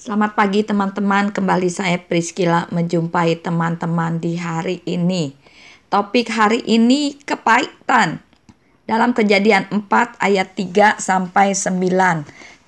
Selamat pagi teman-teman, kembali saya Priscilla menjumpai teman-teman di hari ini. Topik hari ini kepahitan. Dalam Kejadian 4 ayat 3 sampai 9,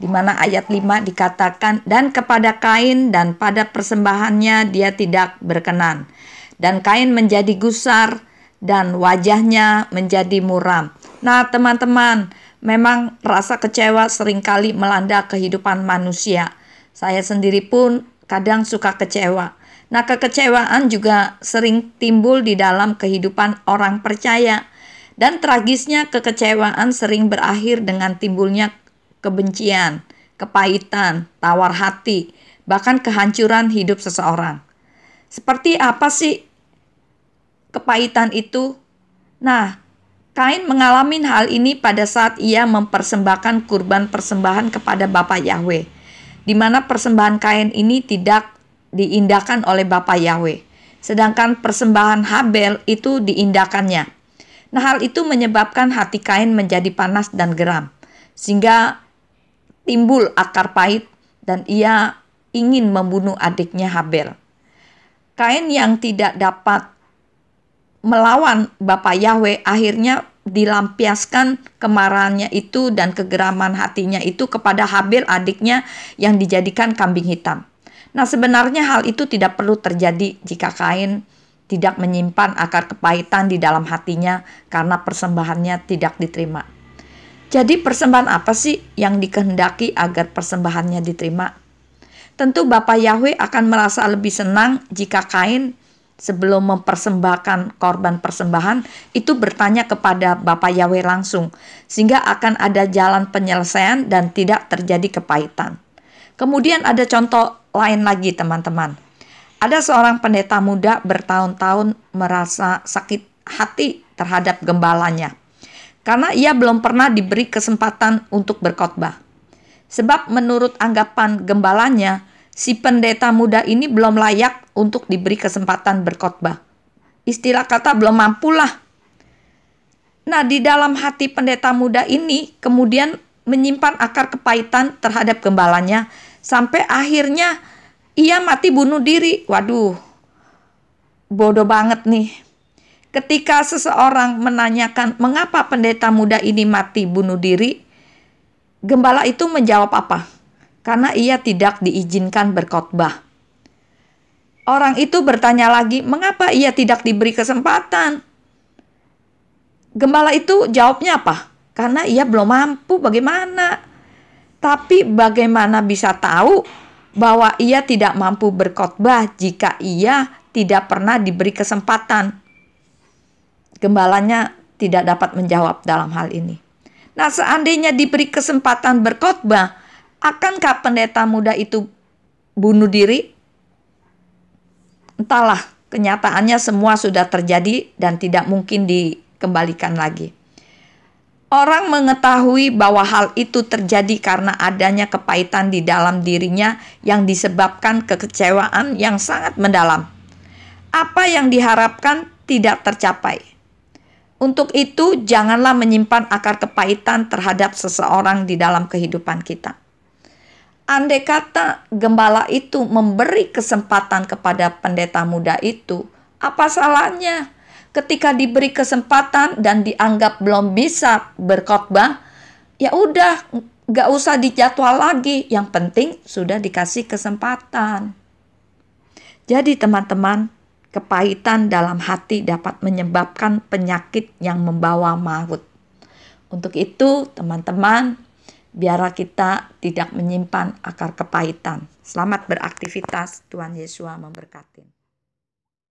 di mana ayat 5 dikatakan, dan kepada Kain dan pada persembahannya dia tidak berkenan. Dan Kain menjadi gusar dan wajahnya menjadi muram. Nah teman-teman, memang rasa kecewa seringkali melanda kehidupan manusia. Saya sendiri pun kadang suka kecewa. Nah, kekecewaan juga sering timbul di dalam kehidupan orang percaya. Dan tragisnya kekecewaan sering berakhir dengan timbulnya kebencian, kepahitan, tawar hati, bahkan kehancuran hidup seseorang. Seperti apa sih kepahitan itu? Nah, Kain mengalami hal ini pada saat ia mempersembahkan kurban persembahan kepada Bapa Yahweh, di mana persembahan Kain ini tidak diindahkan oleh Bapa Yahweh, sedangkan persembahan Habel itu diindahkannya. Nah, hal itu menyebabkan hati Kain menjadi panas dan geram, sehingga timbul akar pahit dan ia ingin membunuh adiknya Habel. Kain yang tidak dapat melawan Bapa Yahweh akhirnya dilampiaskan kemarahannya itu dan kegeraman hatinya itu kepada Habel adiknya yang dijadikan kambing hitam. Nah, sebenarnya hal itu tidak perlu terjadi jika Kain tidak menyimpan akar kepahitan di dalam hatinya karena persembahannya tidak diterima. Jadi persembahan apa sih yang dikehendaki agar persembahannya diterima? Tentu Bapa Yahweh akan merasa lebih senang jika Kain sebelum mempersembahkan korban persembahan itu bertanya kepada Bapa Yahweh langsung, sehingga akan ada jalan penyelesaian dan tidak terjadi kepahitan. Kemudian ada contoh lain lagi teman-teman. Ada seorang pendeta muda bertahun-tahun merasa sakit hati terhadap gembalanya, karena ia belum pernah diberi kesempatan untuk berkhotbah. Sebab menurut anggapan gembalanya, si pendeta muda ini belum layak untuk diberi kesempatan berkhotbah. Istilah kata belum mampulah. Nah, di dalam hati pendeta muda ini kemudian menyimpan akar kepahitan terhadap gembalanya sampai akhirnya ia mati bunuh diri. Waduh, bodoh banget nih. Ketika seseorang menanyakan mengapa pendeta muda ini mati bunuh diri, gembala itu menjawab apa? Karena ia tidak diizinkan berkhotbah. Orang itu bertanya lagi, mengapa ia tidak diberi kesempatan? Gembala itu jawabnya apa? Karena ia belum mampu, bagaimana? Tapi bagaimana bisa tahu bahwa ia tidak mampu berkhotbah jika ia tidak pernah diberi kesempatan? Gembalanya tidak dapat menjawab dalam hal ini. Nah, seandainya diberi kesempatan berkhotbah, akankah pendeta muda itu bunuh diri? Entahlah, kenyataannya semua sudah terjadi dan tidak mungkin dikembalikan lagi. Orang mengetahui bahwa hal itu terjadi karena adanya kepahitan di dalam dirinya yang disebabkan kekecewaan yang sangat mendalam. Apa yang diharapkan tidak tercapai. Untuk itu, janganlah menyimpan akar kepahitan terhadap seseorang di dalam kehidupan kita. Andai kata gembala itu memberi kesempatan kepada pendeta muda itu, apa salahnya? Ketika diberi kesempatan dan dianggap belum bisa berkhotbah, ya udah, gak usah dijadwal lagi. Yang penting sudah dikasih kesempatan. Jadi teman-teman, kepahitan dalam hati dapat menyebabkan penyakit yang membawa maut. Untuk itu teman-teman, biarlah kita tidak menyimpan akar kepahitan. Selamat beraktivitas, Tuhan Yesus memberkati.